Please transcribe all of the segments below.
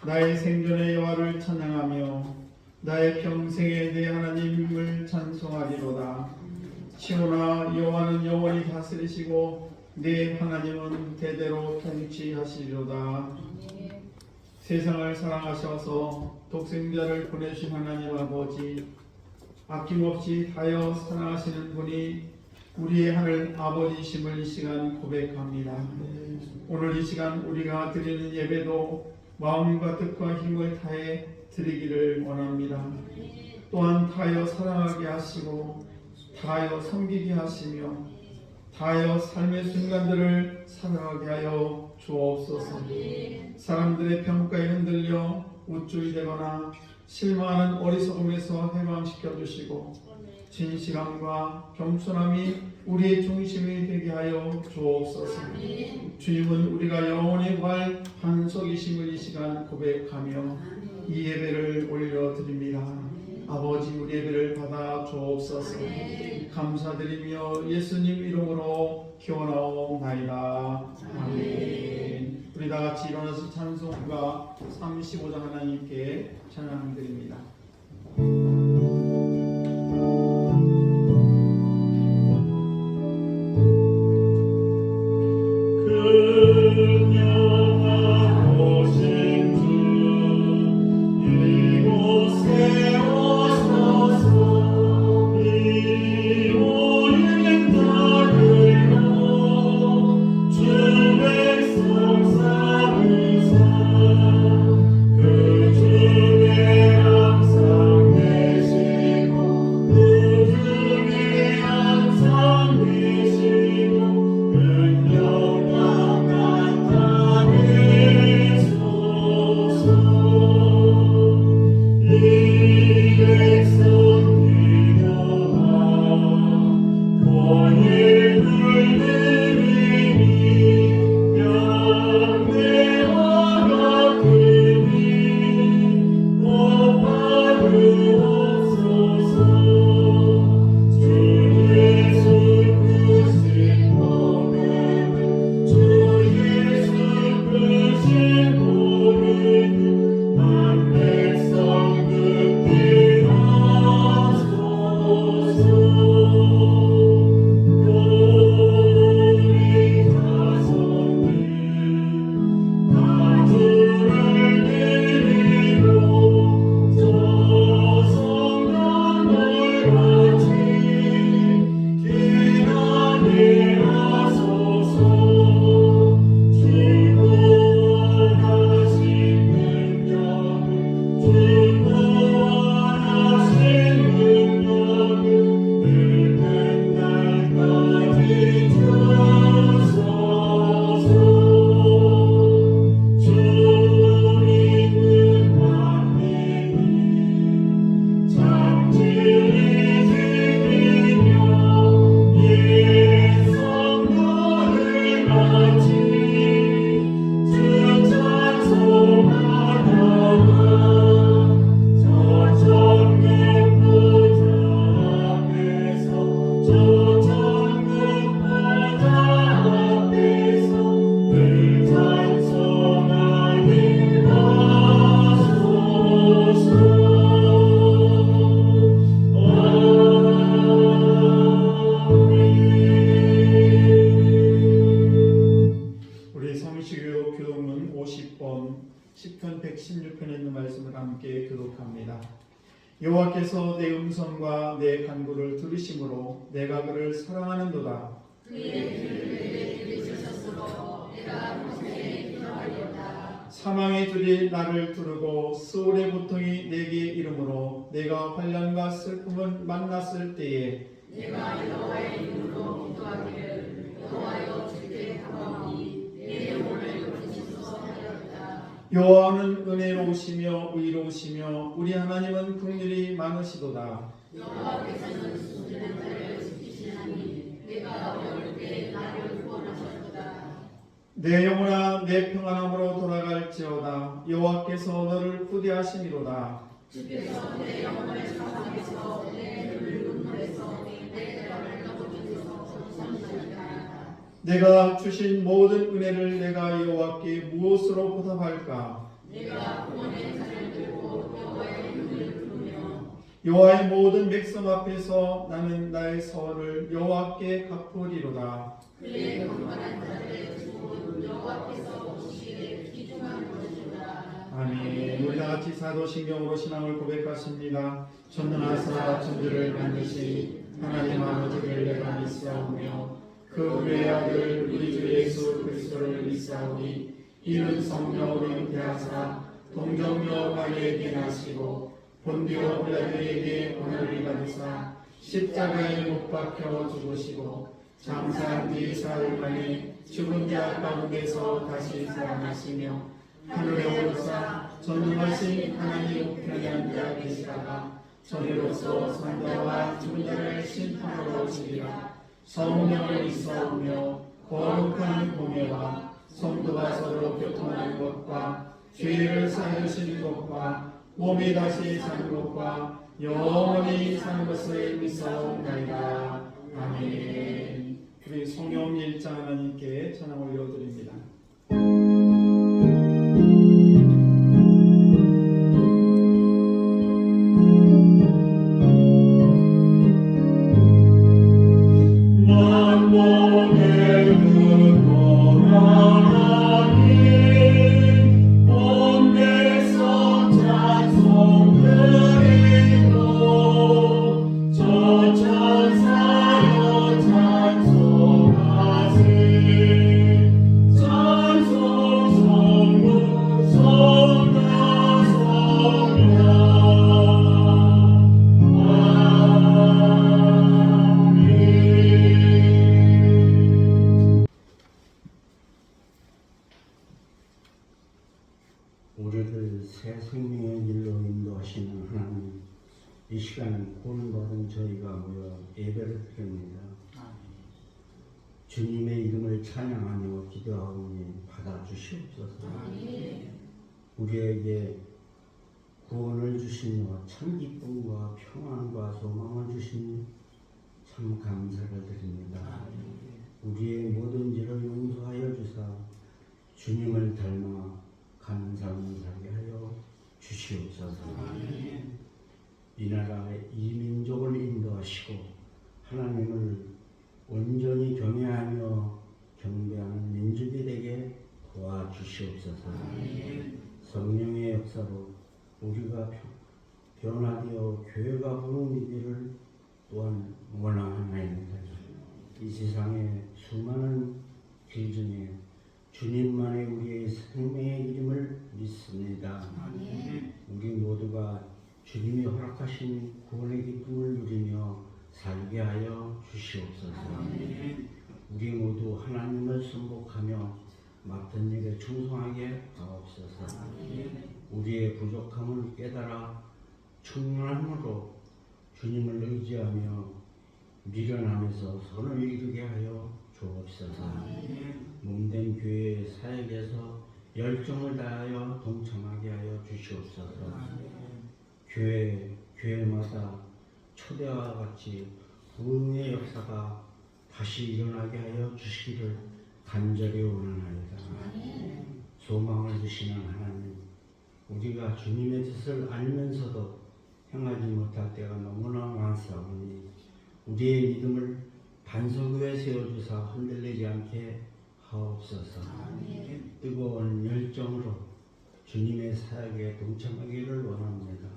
나의 생전의 여호와를 찬양하며 나의 평생에 내 하나님을 찬송하리로다. 시온아, 여호와는 영원히 다스리시고 내 하나님은 대대로 통치하시리로다. 세상을 사랑하셔서 독생자를 보내신 하나님 아버지, 아낌없이 다여 사랑하시는 분이 우리의 하늘 아버지심을 이 시간 고백합니다. 오늘 이 시간 우리가 드리는 예배도 마음과 뜻과 힘을 다해 드리기를 원합니다. 또한 다하여 사랑하게 하시고 다하여 섬기게 하시며 다하여 삶의 순간들을 살아가게 하여 주옵소서. 사람들의 평가에 흔들려 우쭐이 되거나 실망하는 어리석음에서 해방시켜 주시고 진실함과 겸손함이 우리의 중심이 되게 하여 주옵소서. 주님은 우리가 영원히 구할 반석이심을 이 시간 고백하며 이 예배를 올려드립니다. 아버지, 우리 예배를 받아 주옵소서. 감사드리며 예수님 이름으로 기원하옵나이다. 아멘. 우리 다 같이 일어나서 찬송가 35장 하나님께 찬양드립니다. 그 중에 항상 내신 여호와께서 내 음성과 내 간구를 들으심으로 내가 그를 사랑하는도다. 사망의 줄이 나를 두르고 스올의 고통이 내게 이르므로 내가 환난과 슬픔을 만났을 때에 내가 여호와의 이름으로 기도하기를 여호와여 주께 감사하니 내 영혼을 거두소서 하였다. 여호와는 은혜로우시며 의로우시며 우리 하나님은 긍휼이 많으시도다. 여호와께서는 숨지는 자를 지키시나니 내가 어려울 때 나를 구원하셨도다. 내 영혼아 내 평안함으로 돌아갈지어다. 여호와께서 너를 구대하심이로다. 주께서 내 영혼을 사랑해서 내 눈을 눈물에서 내 뼈를 떠보주셔서 감사합니다. 내가 주신 모든 은혜를 내가 여호와께 무엇으로 보답할까? 내가 구원의 자를 들고 여호와의 이름을 부르며 여호와의 모든 백성 앞에서 나는 나의 서원을 여호와께 갚으리로다. 그의 강건한 자들의 주복은 여호와께서 보시기에 귀중한 것이로다. 아멘. 우리 다 같이 사도신경으로 신앙을 고백하십니다. 전능하사 천지를 만드신 하나님 아버지를 내가 믿사오며 그 외아들 우리 주 예수 그리스도를 믿사오니 이는 성령으로 잉태하사 동정녀 마리에게 나시고 본디오 빌라도에게 오늘을 받으사 십자가에 못 박혀 죽으시고 장사한 뒤 사흘 만에 죽은 자 가운데서 다시 살아나시며 하늘에 오르사 전능하신 하나님 우편에 앉아 계시다가 저리로서 산자와 죽은 자를 심판하러 오시리라. 성령을 믿사오며 거룩한 공예와 성도가 서로 교통하는 것과 죄를 사하시는 것과 몸이 다시 사는 것과 영원히 사는 것을 믿사옵나이다. 아멘. 우리 성령 1장 하나님께 찬양 올려드립니다. 우리를 새 생명의 길로 인도하시는 하나님, 이 시간 구원받은 저희가 모여 예배를 드립니다. 주님의 이름을 찬양하며 기도하오니 받아주시옵소서. 우리에게 구원을 주시며 참 기쁨과 평안과 소망을 주시니 참 감사를 드립니다. 우리의 모든 죄를 용서하여 주사 주님을 닮아 가는 삶을 살게 하여 주시옵소서. 이 나라의 이 민족을 인도하시고 하나님을 온전히 경외하며 경배하는 민족이 되게 도와주시옵소서. 성령의 역사로 우리가 변화되어 교회가 부흥되기를 또한 원하나이다. 이 세상의 수많은 길 중에 주님만의 우리의 생명의 이름을 믿습니다. 우리 모두가 주님이 허락하신 구원의 기쁨을 누리며 살게 하여 주시옵소서. 우리 모두 하나님을 순복하며 맡은 일에 충성하게 하옵소서. 우리의 부족함을 깨달아 충만함으로 주님을 의지하며 미련함에서 선을 이루게 하여 주옵소서. 몸된 교회의 사역에서 열정을 다하여 동참하게 하여 주시옵소서. 교회마다 초대와 같이 부흥의 역사가 다시 일어나게 하여 주시기를 간절히 원하나이다. 소망을 주시는 하나님, 우리가 주님의 뜻을 알면서도 행하지 못할 때가 너무나 많사오니 우리의 믿음을 반석위에 세워주사 흔들리지 않게 하옵소서. 뜨거운 열정으로 주님의 사역에 동참하기를 원합니다.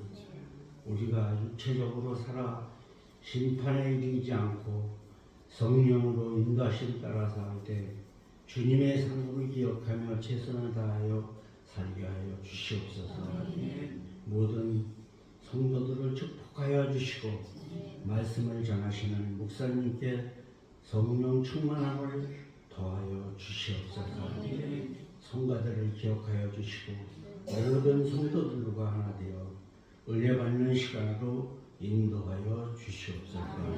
우리가 육체적으로 살아 심판에 이르지 않고 성령으로 인도하심 따라 살 때 주님의 상급을 기억하며 최선을 다하여 살게 하여 주시옵소서. 모든 성도들을 축복하여 주시고 말씀을 전하시는 목사님께 성령 충만함을 더하여 주시옵소서. 성가들을 기억하여 주시고 모든 성도들과 하나 되어 은혜 받는 시간으로 인도하여 주시옵소서.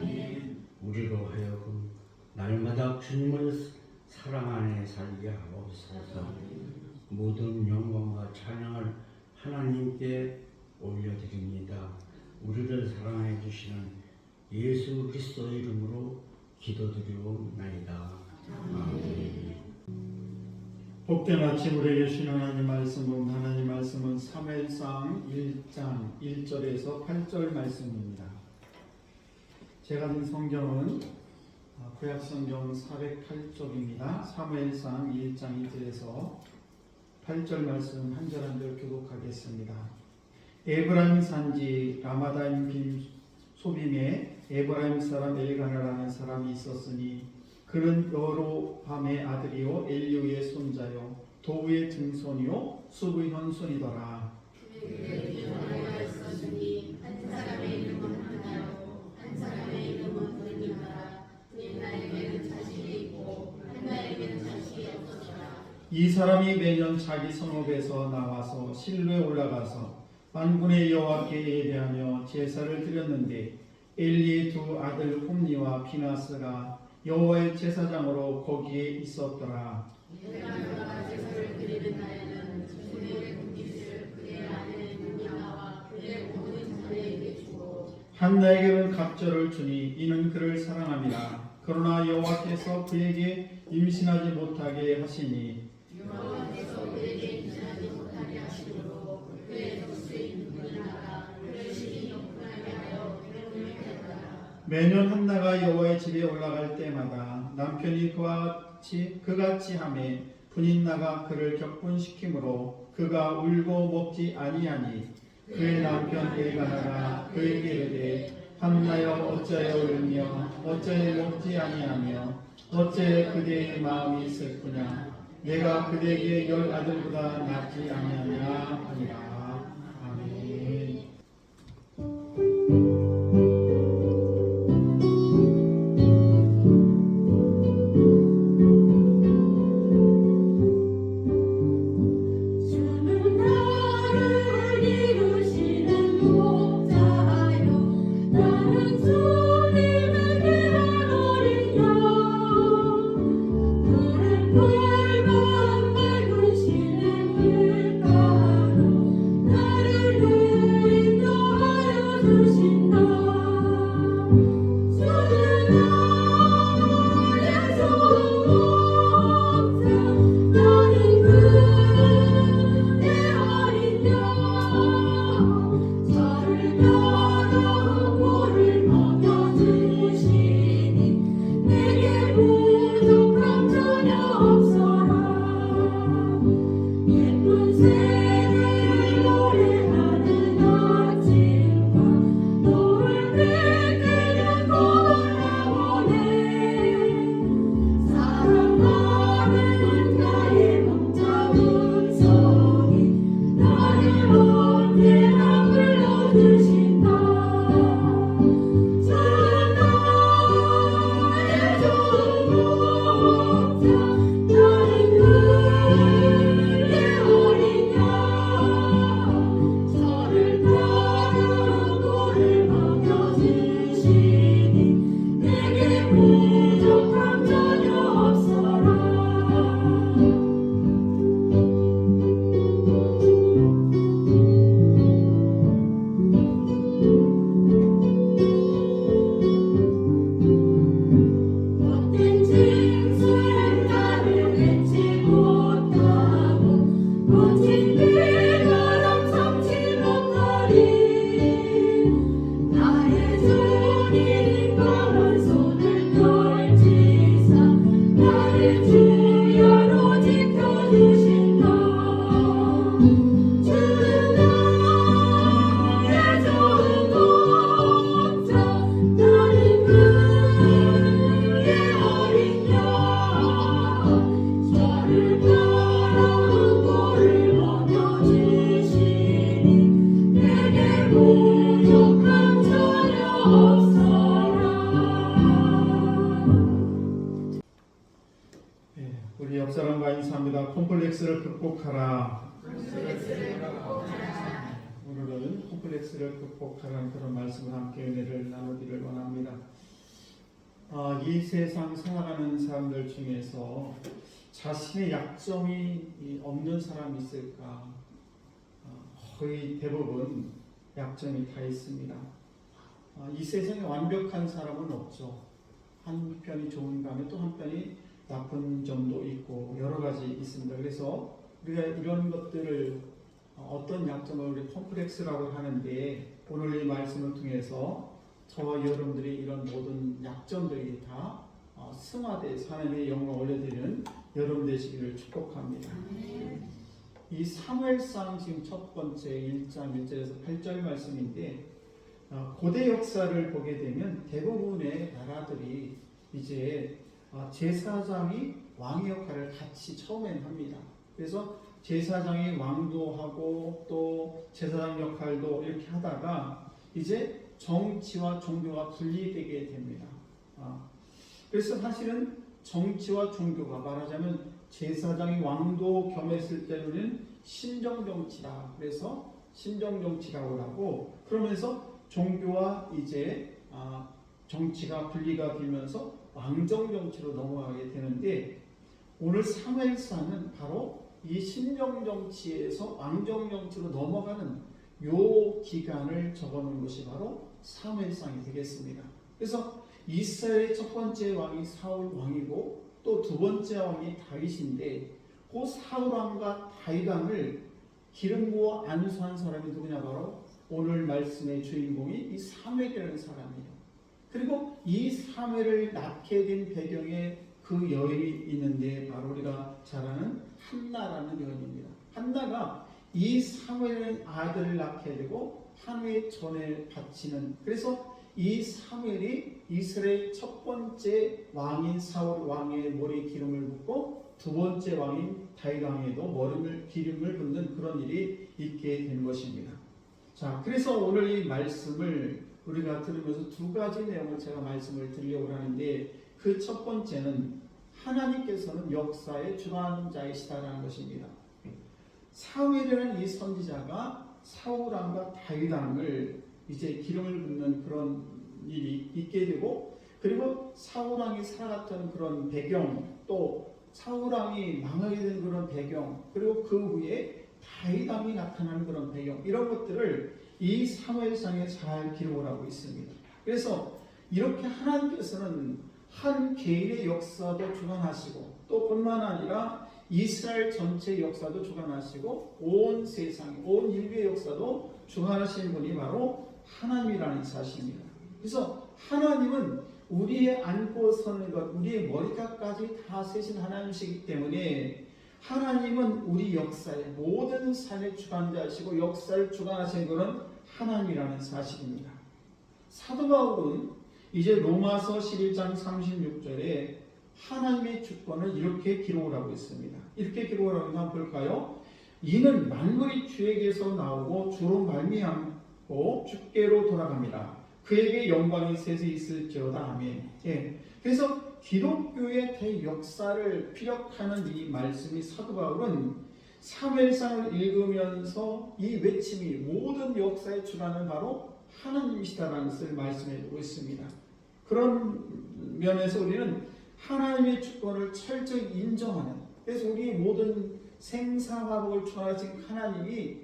우리로 하여금 날마다 주님을 사랑 안에 살게 하옵소서. 모든 영광과 찬양을 하나님께 올려드립니다. 우리를 사랑해 주시는 예수 그리스도의 이름으로 기도드리옵나이다. 아멘. 복된 아침 우리에게 주시는 하나님 말씀은 사무엘상 1장 1절에서 8절 말씀입니다. 제가 든 성경은 구약성경 408쪽입니다. 사무엘상 1장 2절에서 8절 말씀 한 절 한 절 교독하겠습니다. 에브라임 산지 라마다임 빈 소빔에 에브라임 사람 엘가나라는 사람이 있었으니 그는 여로밤의 아들이요 엘리우의 손자요 도우의 증손이요 수브의 현손이더라. 한 사람의 이름은 하나요, 한 사람의 이름은 분이더라. 옛날에는 자식이 있고 한날에는 자식이 없었더라. 이 사람이 매년 자기 성읍에서 나와서 실로에 올라가서 만군의 여호와께 예배하며 제사를 드렸는데 엘리의 두 아들 홈니와 비나스가 여호와의 제사장으로 거기에 있었더라. 엘가나가 제사를 드리는 날에는 그의 공깃을 그의 아내 누냐와 그의 모든 자녀에게 주고 한 나에게는 갑절을 주니 이는 그를 사랑함이라. 그러나 여호와께서 그에게 임신하지 못하게 하시니 여호와께서 그에게 임신하지 못하게 하시므로 그의 젖수인 분이나가 그를 심히 형통하게 하여 괴로움을 했더라. 매년 한나가 여호와의 집에 올라갈 때마다 남편이 그같이 하매 분인나가 그를 격분시키므로 그가 울고 먹지 아니하니 그의 남편 엘가나가 그에게 이르되 한나여 어찌하여 울며 어찌하여 먹지 아니하며 어찌하여 그대의 마음이 슬프냐 내가 그대에게 10 아들보다 낫지 아니하냐 하니라. 아멘. 주는 나를 이루시는 목자요 나는 주님을 위한 어린 양 푸른 풀만 맑은 시냇 물가로 나를 인도하여 주신다. 주는 나의 좋은 목자 나는 그의 어린 양 저를 따라 물을 먹여주시니 내게 부족함 전혀 없어요. 옆 사람과 인사합니다. 콤플렉스를 극복하라. 오늘은 콤플렉스를 극복하라는 그런 말씀을 함께 은혜를 나누기를 원합니다. 이 세상 살아가는 사람들 중에서 자신의 약점이 없는 사람이 있을까? 거의 대부분 약점이 다 있습니다. 이 세상에 완벽한 사람은 없죠. 한편이 좋은 반면 또 한편이 나쁜 점도 있고 여러 가지 있습니다. 그래서 우리가 이런 것들을 어떤 약점을 우리 컴플렉스라고 하는데 오늘 이 말씀을 통해서 저와 여러분들이 이런 모든 약점들이 다 승화돼서 하나님의 영광을 올려드리는 여러분 되시기를 축복합니다. 이 사무엘상 지금 첫 번째 1장 1절에서 8절 말씀인데 고대 역사를 보게 되면 대부분의 나라들이 이제 제사장이 왕의 역할을 같이 처음엔 합니다. 그래서 제사장이 왕도 하고 또 제사장 역할도 이렇게 하다가 이제 정치와 종교가 분리되게 됩니다. 그래서 사실은 정치와 종교가 말하자면 제사장이 왕도 겸했을 때는 신정정치다. 그래서 신정정치라고 하고 그러면서 종교와 이제 정치가 분리가 되면서 왕정정치로 넘어가게 되는데 오늘 사무엘상은 바로 이 신정정치에서 왕정정치로 넘어가는 요 기간을 적어놓은 것이 바로 사무엘상이 되겠습니다. 그래서 이스라엘의 첫 번째 왕이 사울 왕이고 또 두 번째 왕이 다윗인데 그 사울 왕과 다윗 왕을 기름 부어 안수한 사람이 누구냐 바로 오늘 말씀의 주인공이 이 사무엘이라는 사람이에요. 그리고 이 사무엘을 낳게 된 배경에 그 여인이 있는데 바로 우리가 잘 아는 한나라는 여인입니다. 한나가 이 사무엘의 아들을 낳게 되고 한우의 전에 바치는 그래서 이 사무엘이 이스라엘 첫 번째 왕인 사울 왕의 머리에 기름을 붓고 두 번째 왕인 다윗 왕에도 기름을 붓는 그런 일이 있게 된 것입니다. 자, 그래서 오늘 이 말씀을 우리가 들으면서 두 가지 내용을 제가 말씀을 드리려고 하는데 그 첫 번째는 하나님께서는 역사의 주관자이시다라는 것입니다. 사무엘이라는 이 선지자가 사울 왕과 다윗 왕을 이제 기름을 붓는 그런 일이 있게 되고 그리고 사울 왕이 살아갔던 그런 배경 또 사울 왕이 망하게 된 그런 배경 그리고 그 후에 다윗 왕이 나타나는 그런 배경 이런 것들을 이 사무엘상에 잘 기록을 하고 있습니다. 그래서 이렇게 하나님께서는 한 개인의 역사도 주관하시고 또 뿐만 아니라 이스라엘 전체 역사도 주관하시고 온 세상, 온 인류의 역사도 주관하시는 분이 바로 하나님이라는 사실입니다. 그래서 하나님은 우리의 안고 서는 것, 우리의 머리카락까지 다 세신 하나님이시기 때문에 하나님은 우리 역사의 모든 삶의 주관자이시고 역사를 주관하시는 것은 하나님이라는 사실입니다. 사도 바울은 이제 로마서 11장 36절에 하나님의 주권을 이렇게 기록을 하고 있습니다. 이렇게 기록을 하고 있는 한번 볼까요? 이는 만물이 주에게서 나오고 주로 말미암고 주께로 돌아갑니다. 그에게 영광이 세세 있을지어다. 아멘. 예. 그래서 기독교의 대역사를 피력하는 이 말씀이 사도 바울은 사무엘상을 읽으면서 이 외침이 모든 역사의 주관은 바로 하나님이시다라는 것을 말씀해주고 있습니다. 그런 면에서 우리는 하나님의 주권을 철저히 인정하는 그래서 우리의 모든 생사화복을 주관하신 하나님이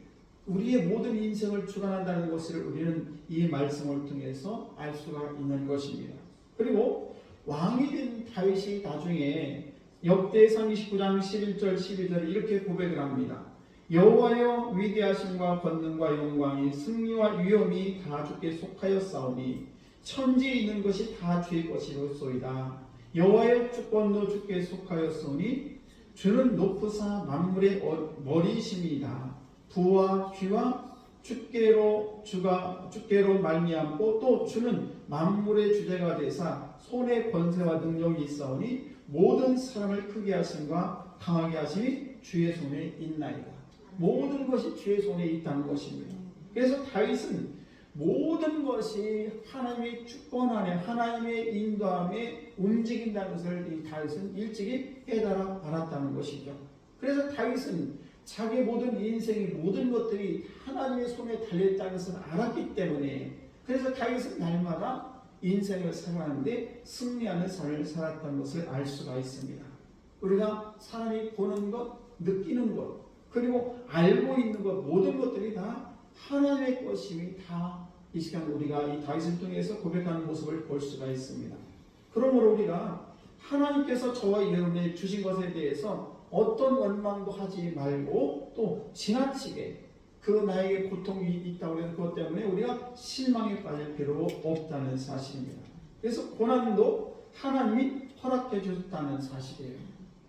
우리의 모든 인생을 주관한다는 것을 우리는 이 말씀을 통해서 알 수가 있는 것입니다. 그리고 왕이 된 다윗이 나중에 역대상 29장 11절 12절에 이렇게 고백을 합니다. 여호와여 위대하심과 권능과 영광이 승리와 위엄이 다 주께 속하였사오니 천지에 있는 것이 다 주의 것이로소이다. 여호와의 주권도 주께 속하였으니 주는 높으사 만물의 머리이심이다. 부와 귀와 주께로 말미암고 또 주는 만물의 주제가 되사 손의 권세와 능력이 있사오니 모든 사람을 크게 하심과 강하게 하심이 주의 손에 있나이다. 모든 것이 주의 손에 있다는 것입니다. 그래서 다윗은 모든 것이 하나님의 주권 안에 하나님의 인도함에 움직인다는 것을 이 다윗은 일찍이 깨달아 알았다는 것이죠. 그래서 다윗은 자기 모든 인생의 모든 것들이 하나님의 손에 달려있다는 것을 알았기 때문에 그래서 다윗은 날마다 인생을 살아가는데 승리하는 삶을 살았다는 것을 알 수가 있습니다. 우리가 사람이 보는 것, 느끼는 것, 그리고 알고 있는 것 모든 것들이 다 하나님의 것임이 다 이 시간 우리가 이 다윗을 통해서 고백하는 모습을 볼 수가 있습니다. 그러므로 우리가 하나님께서 저와 여러분의 주신 것에 대해서 어떤 원망도 하지 말고 또 지나치게 그 나에게 고통이 있다고 해서 그것 때문에 우리가 실망에 빠질 필요가 없다는 사실입니다. 그래서 고난도 하나님이 허락해 주셨다는 사실이에요.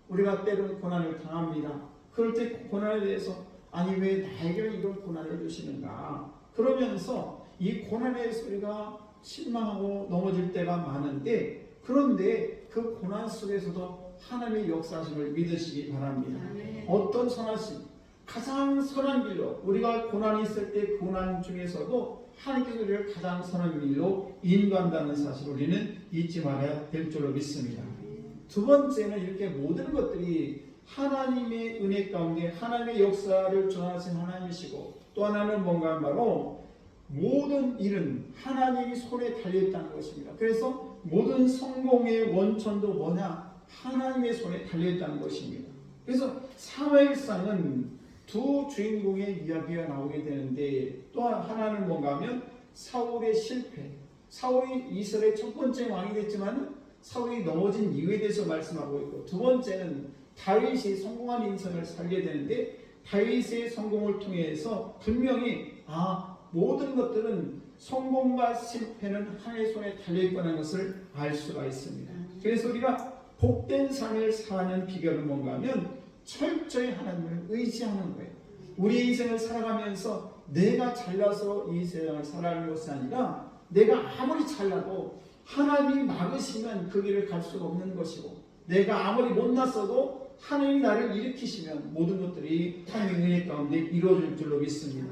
우리가 때로는 고난을 당합니다. 그럴 때 고난에 대해서 아니 왜 나에게 이런 고난을 주시는가 그러면서 이 고난에 대해서 우리가 실망하고 넘어질 때가 많은데 그런데 그 고난 속에서도 하나님의 역사심을 믿으시기 바랍니다. 어떤 선하심 가장 선한 길로 우리가 고난이 있을 때 고난 중에서도 하나님께서 우리를 가장 선한 길로 인도한다는 사실을 우리는 잊지 말아야 될 줄로 믿습니다. 두 번째는 이렇게 모든 것들이 하나님의 은혜 가운데 하나님의 역사를 전하신 하나님이시고 또 하나는 뭔가 바로 모든 일은 하나님이 손에 달려있다는 것입니다. 그래서 모든 성공의 원천도 뭐냐? 하나님의 손에 달려있다는 것입니다. 그래서 사무엘상은 두 주인공의 이야기가 나오게 되는데 또 하나는 뭔가 하면 사울의 실패. 사울이 이스라엘의 첫 번째 왕이 됐지만 사울이 넘어진 이유에 대해서 말씀하고 있고 두 번째는 다윗이 성공한 인생을 살게 되는데 다윗의 성공을 통해서 분명히 모든 것들은 성공과 실패는 하나님의 손에 달려있다는 것을 알 수가 있습니다. 그래서 우리가 복된 삶을 사는 비결은 뭔가 하면 철저히 하나님을 의지하는 거예요. 우리 인생을 살아가면서 내가 잘나서 이 세상을 살아가는 것이 아니라 내가 아무리 잘나도 하나님이 막으시면 그 길을 갈 수가 없는 것이고 내가 아무리 못났어도 하나님이 나를 일으키시면 모든 것들이 하나님의 은혜 가운데 이루어질 줄로 믿습니다.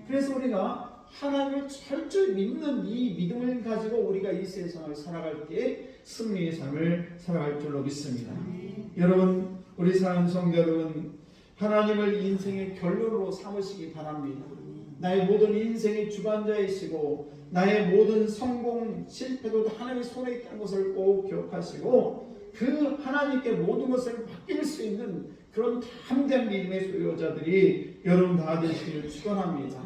그래서 우리가 하나님을 철저히 믿는 이 믿음을 가지고 우리가 이 세상을 살아갈 때 승리의 삶을 살아갈 줄로 믿습니다. 여러분 우리 사랑하는 성도 여러분 하나님을 인생의 결론으로 삼으시기 바랍니다. 나의 모든 인생의 주관자이시고 나의 모든 성공 실패도 하나님의 손에 있다는 것을 꼭 기억하시고 그 하나님께 모든 것을 맡길 수 있는 그런 담대한 믿음의 소유자들이 여러분 다 되시기를 축원합니다.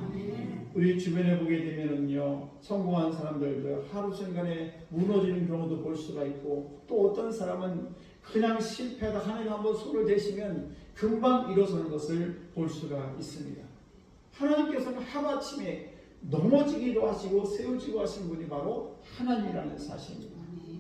우리 주변에 보게 되면은요 성공한 사람들도 하루 순간에 무너지는 경우도 볼 수가 있고 또 어떤 사람은 그냥 실패하다 하나님 한번 손을 대시면 금방 일어서는 것을 볼 수가 있습니다. 하나님께서는 하루아침에 넘어지기도 하시고 세우지도 하신 분이 바로 하나님이라는 사실입니다.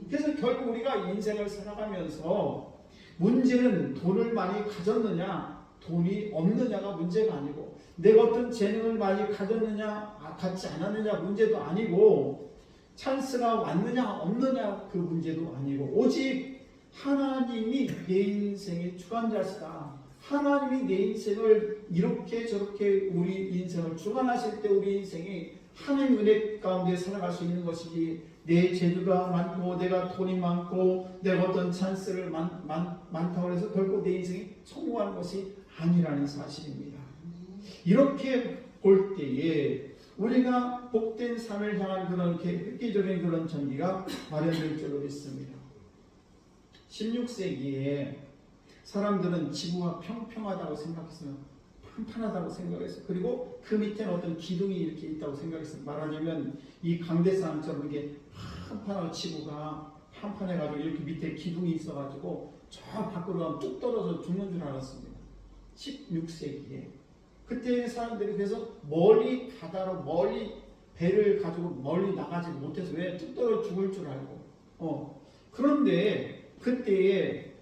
그래서 결국 우리가 인생을 살아가면서 문제는 돈을 많이 가졌느냐 돈이 없느냐가 문제가 아니고 내가 어떤 재능을 많이 가졌느냐 갖지 않았느냐 문제도 아니고 찬스가 왔느냐 없느냐 그 문제도 아니고 오직 하나님이 내 인생의 주관자시다. 하나님이 내 인생을 이렇게 저렇게 우리 인생을 주관하실 때 우리 인생이 하나님의 은혜 가운데 살아갈 수 있는 것이지 내 재주가 많고 내가 돈이 많고 내가 어떤 찬스를 많다고 해서 결코 내 인생이 성공하는 것이 아니라는 사실입니다. 이렇게 볼 때에 우리가 복된 삶을 향한 그런 획기적인 그런 전기가 마련될 줄로 믿습니다. 16세기에 사람들은 지구가 평평하다고 생각했어요. 판판하다고 생각했어요. 그리고 그 밑에는 어떤 기둥이 이렇게 있다고 생각했어요. 말하자면 이 강대상처럼 이게 판판하고 지구가 판판해가지고 이렇게 밑에 기둥이 있어가지고 저 밖으로 가면 뚝 떨어져 죽는 줄 알았습니다. 16세기에 그때 사람들이 그래서 멀리 바다로 멀리 배를 가지고 멀리 나가지 못해서 왜 뚝 떨어져 죽을 줄 알고 그런데 그때에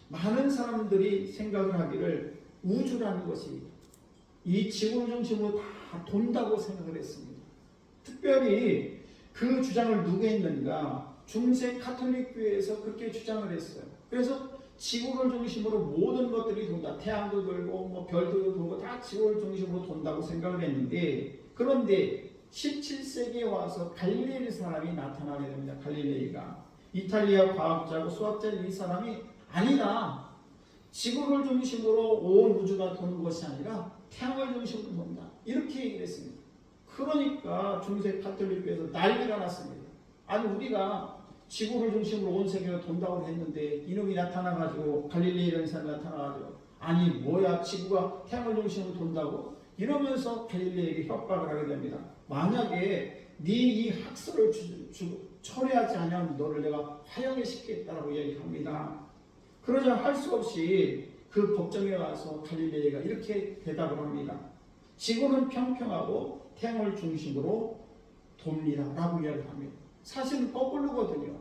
많은 사람들이 생각을 하기를 우주라는 것이 이 지구를 중심으로 다 돈다고 생각을 했습니다. 특별히 그 주장을 누가 했는가? 중세 가톨릭 교회에서 그렇게 주장을 했어요. 그래서 지구를 중심으로 모든 것들이 돈다. 태양도 돌고 별도 돌고 다 지구를 중심으로 돈다고 생각을 했는데 그런데 17세기에 와서 갈릴레이 사람이 나타나게 됩니다. 갈릴레이가 이탈리아 과학자고 수학자인 이 사람이 아니다. 지구를 중심으로 온 우주가 도는 것이 아니라 태양을 중심으로 돈다. 이렇게 얘기를 했습니다. 그러니까 중세 가톨릭교에서 난리가 났습니다. 아니 우리가 지구를 중심으로 온 세계가 돈다고 했는데 이놈이 나타나가지고 갈릴레이라는 사람이 나타나가지고 아니 뭐야 지구가 태양을 중심으로 돈다고 이러면서 갈릴레이에게 협박을 하게 됩니다. 만약에 네 이 학설을 철회하지 않으면 너를 내가 화형에 시키겠다라고 이야기합니다. 그러자 할 수 없이 그 법정에 와서 갈릴레이가 이렇게 대답을 합니다. 지구는 평평하고 태양을 중심으로 돕니다 라고 이야기를 합니다. 사실은 거꾸로거든요.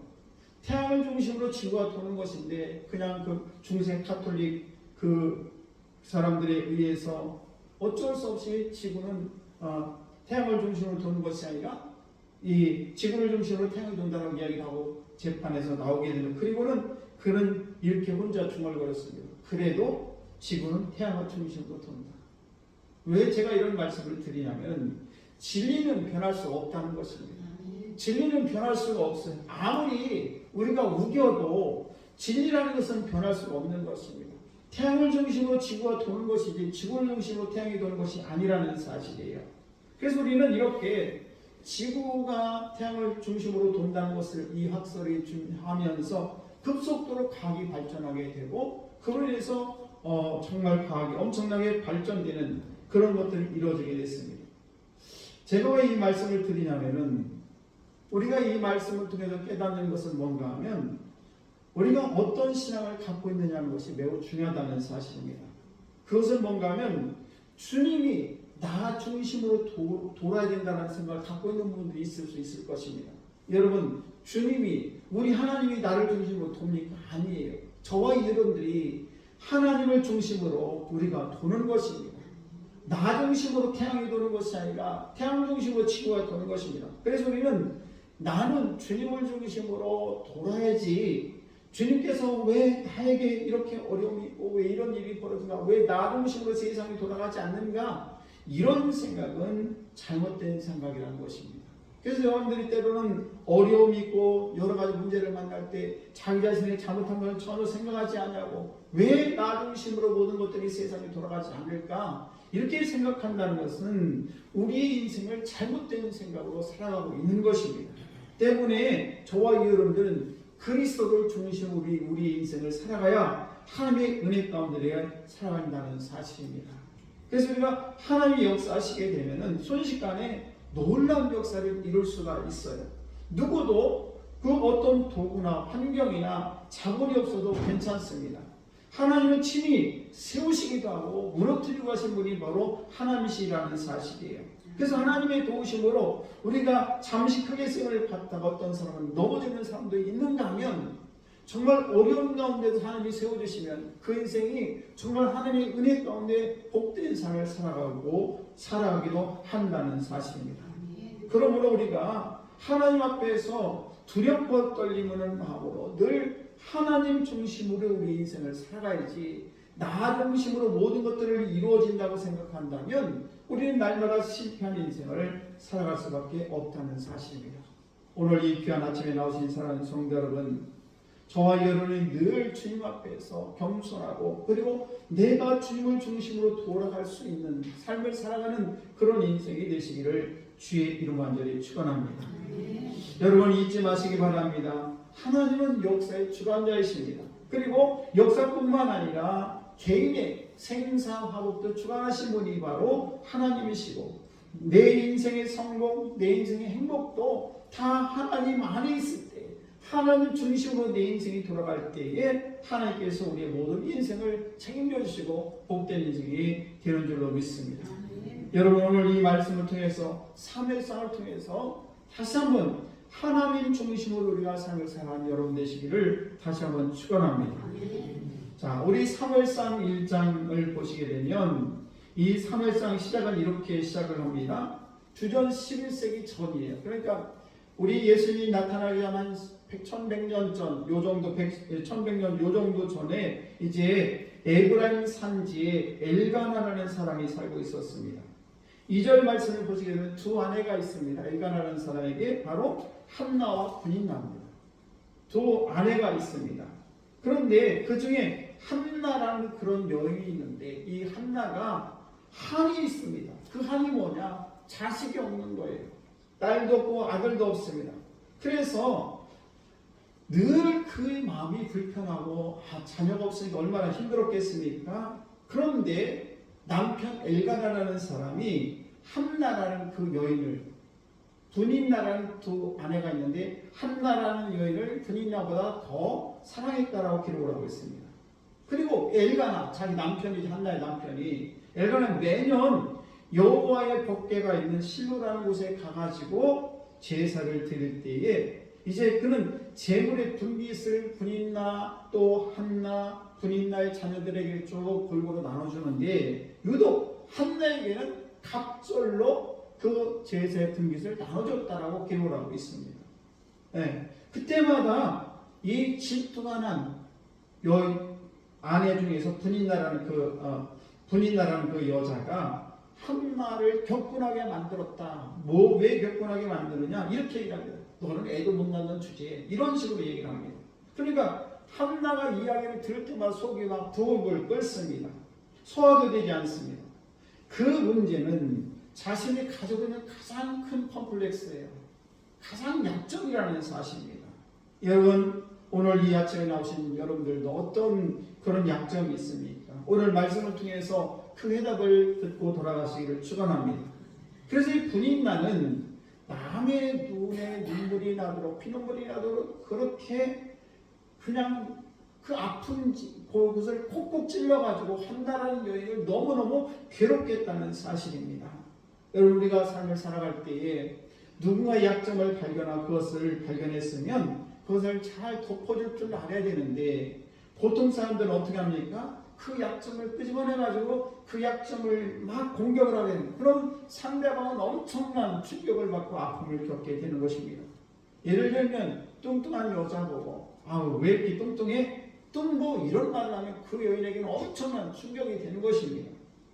태양을 중심으로 지구가 도는 것인데 그냥 그 중세 가톨릭 그 사람들에 의해서 어쩔 수 없이 지구는 태양을 중심으로 도는 것이 아니라 이 지구를 중심으로 태양이 돈다라고 이야기를 하고 재판에서 나오게 되는 그리고는 그는 이렇게 혼자 중얼거렸습니다. 그래도 지구는 태양을 중심으로 돈다. 왜 제가 이런 말씀을 드리냐면 진리는 변할 수 없다는 것입니다. 진리는 변할 수가 없어요. 아무리 우리가 우겨도 진리라는 것은 변할 수가 없는 것입니다. 태양을 중심으로 지구가 도는 것이지 지구를 중심으로 태양이 도는 것이 아니라는 사실이에요. 그래서 우리는 이렇게 지구가 태양을 중심으로 돈다는 것을 이 학설이 하면서 급속도로 과학이 발전하게 되고 그로 인해서 정말 과학이 엄청나게 발전되는 그런 것들이 이루어지게 됐습니다. 제가 왜 이 말씀을 드리냐면은 우리가 이 말씀을 통해서 깨닫는 것은 뭔가 하면 우리가 어떤 신앙을 갖고 있느냐는 것이 매우 중요하다는 사실입니다. 그것은 뭔가 하면 주님이 나 중심으로 돌아야 된다는 생각을 갖고 있는 분들이 있을 수 있을 것입니다. 여러분 주님이 우리 하나님이 나를 중심으로 돕니까? 아니에요. 저와 여러분들이 하나님을 중심으로 우리가 도는 것입니다. 나 중심으로 태양이 도는 것이 아니라 태양 중심으로 지구가 도는 것입니다. 그래서 우리는 나는 주님을 중심으로 돌아야지 주님께서 왜 나에게 이렇게 어려움이 있고 왜 이런 일이 벌어지나 왜 나 중심으로 세상이 돌아가지 않는가 이런 생각은 잘못된 생각이라는 것입니다. 그래서 여러분들이 때로는 어려움이 있고 여러 가지 문제를 만날 때 자기 자신의 잘못한 걸 전혀 생각하지 않냐고 왜 나 중심으로 모든 것들이 세상에 돌아가지 않을까 이렇게 생각한다는 것은 우리의 인생을 잘못된 생각으로 살아가고 있는 것입니다. 때문에 저와 여러분들은 그리스도를 중심으로 우리의 인생을 살아가야 하나님의 은혜 가운데 살아간다는 사실입니다. 그래서 우리가 하나님이 역사하시게 되면은 순식간에 놀라운 역사를 이룰 수가 있어요. 누구도 그 어떤 도구나 환경이나 자본이 없어도 괜찮습니다. 하나님은 친히 세우시기도 하고 무너뜨리고 하신 분이 바로 하나님이시라는 사실이에요. 그래서 하나님의 도우심으로 우리가 잠시 크게 세월을 받다가 어떤 사람은 넘어지는 사람도 있는가 하면 정말 어려운 가운데서 하나님이 세워주시면 그 인생이 정말 하나님의 은혜 가운데 복된 삶을 살아가기도 한다는 사실입니다. 그러므로 우리가 하나님 앞에서 두렵고 떨리는 마음으로 늘 하나님 중심으로 우리 인생을 살아가야지 나 중심으로 모든 것들을 이루어진다고 생각한다면 우리는 날마다 실패한 인생을 살아갈 수밖에 없다는 사실입니다. 오늘 이 귀한 아침에 나오신 사랑하는 성도 여러분, 저와 여러분이 늘 주님 앞에서 겸손하고 그리고 내가 주님을 중심으로 돌아갈 수 있는 삶을 살아가는 그런 인생이 되시기를 주의 이름 간절히 축원합니다. 여러분 잊지 마시기 바랍니다. 하나님은 역사의 주관자이십니다. 그리고 역사뿐만 아니라 개인의 생사화복도 주관하신 분이 바로 하나님이시고 내 인생의 성공, 내 인생의 행복도 다 하나님 안에 있을 때 하나님 중심으로 내 인생이 돌아갈 때에 하나님께서 우리의 모든 인생을 책임져 주시고 복된 인생이 되는 줄로 믿습니다. 여러분 오늘 이 말씀을 통해서 사무엘상을 통해서 다시 한번 하나님 중심으로 우리가 삶을 살아가는 여러분 되시기를 다시 한번 축원합니다. 자, 우리 사무엘상 1장을 보시게 되면 이 사무엘상 시작은 이렇게 시작을 합니다. 주전 11세기 전이에요. 그러니까 우리 예수님이 나타나기 한 1100년 전, 요 정도 1100년 요 정도 전에 이제 에브라임 산지에 엘가나라는 사람이 살고 있었습니다. 2절 말씀을 보시게 되면 두 아내가 있습니다. 엘가나라는 사람에게 바로 한나와 분인나입니다. 두 아내가 있습니다. 그런데 그 중에 한나라는 그런 여인이 있는데 이 한나가 한이 있습니다. 그 한이 뭐냐? 자식이 없는 거예요. 딸도 없고 아들도 없습니다. 그래서 늘 그의 마음이 불편하고 자녀가 없으니까 얼마나 힘들었겠습니까? 그런데 남편 엘가나라는 사람이 한나라는 그 여인을, 분인나라는 두 아내가 있는데 한나라는 여인을 분인나보다 더 사랑했다라고 기록을 하고 있습니다. 그리고 엘가나, 자기 남편이, 한나의 남편이 엘가나는 매년 여호와의 법궤가 있는 실로라는 곳에 가가지고 제사를 드릴 때에 이제 그는 제물의 분깃을 분인나 또 한나, 분인나의 자녀들에게 쭉 골고루 나눠주는데 유독 한나에게는 갑절로 그 제사의 분깃을 나눠줬다라고 기록을 하고 있습니다. 네, 그때마다 이 질투가 난 여인 아내 중에서 분인나라는 그 여자가 한나를 격분하게 만들었다. 왜 격분하게 만드느냐? 이렇게 얘기합니다. 너는 애도 못 낳는 주제에 이런 식으로 얘기를 합니다. 그러니까 한나가 이야기를 들을 때마다 속이 막 부글부글 끓습니다. 소화도 되지 않습니다. 그 문제는 자신이 가지고 있는 가장 큰 컴플렉스예요. 가장 약점이라는 사실입니다. 여러분, 오늘 이 아침에 나오신 여러분들도 어떤 그런 약점이 있습니까? 오늘 말씀을 통해서 그 해답을 듣고 돌아가시기를 축원합니다. 그래서 이 분인나는 남의 눈에 눈물이 나도록 피눈물이 나도록 그렇게 그냥 그 아픈 곳을 콕콕 찔러가지고 한나라는 여인을 너무너무 괴롭게 했다는 사실입니다. 여러분, 우리가 삶을 살아갈 때에 누군가의 약점을 발견하고 그것을 발견했으면 그것을 잘 덮어줄 줄 알아야 되는데 보통 사람들은 어떻게 합니까? 그 약점을 끄집어내가지고 그 약점을 막 공격을 하는, 그럼 상대방은 엄청난 충격을 받고 아픔을 겪게 되는 것입니다. 예를 들면 뚱뚱한 여자 보고 아우 왜 이렇게 뚱뚱해? 뚱보 이런 말을 하면 그 여인에게는 엄청난 충격이 되는 것입니다.